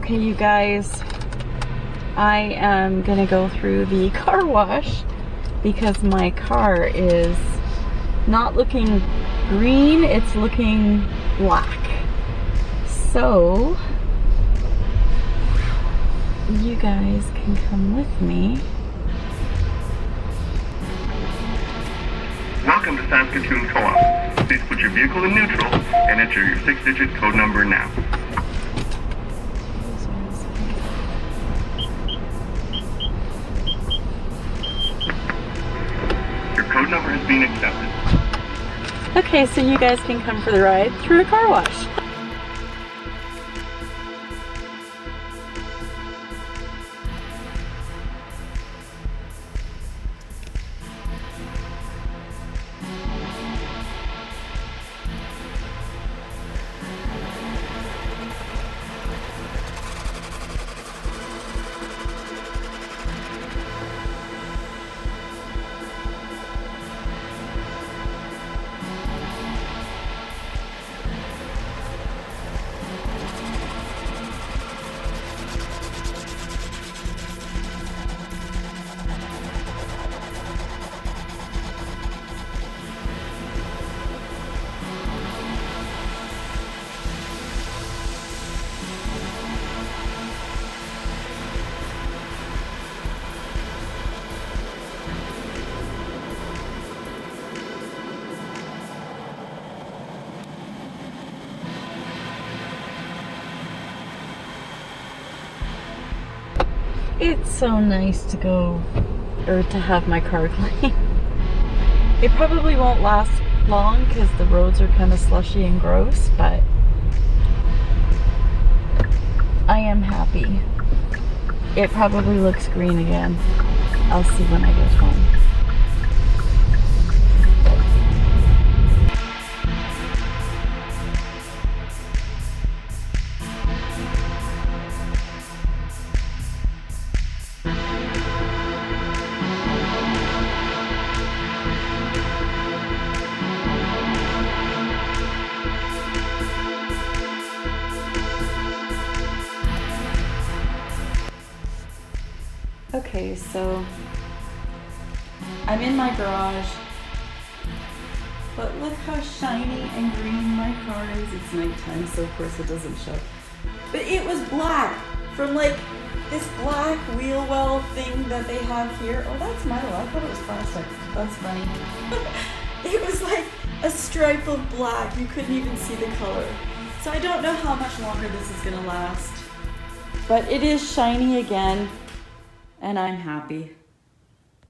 Okay, you guys, I am gonna go through the car wash because my car is not looking green, it's looking black. So, you guys can come with me. Welcome to Saskatoon Co-op. Please put your vehicle in neutral and enter your 6-digit code number now. Your code number has been accepted. Okay, so you guys can come for the ride through a car wash. It's so nice to go, or to have my car clean. It probably won't last long because the roads are kind of slushy and gross, but I am happy. It probably looks green again. I'll see when I get home. Okay, so I'm in my garage, but look how shiny and green my car is. It's nighttime, so of course it doesn't show. But it was black from like this black wheel well thing that they have here. Oh, that's metal. I thought it was plastic. That's funny. It was like a stripe of black. You couldn't even see the color. So I don't know how much longer this is gonna last, but it is shiny again. And I'm happy.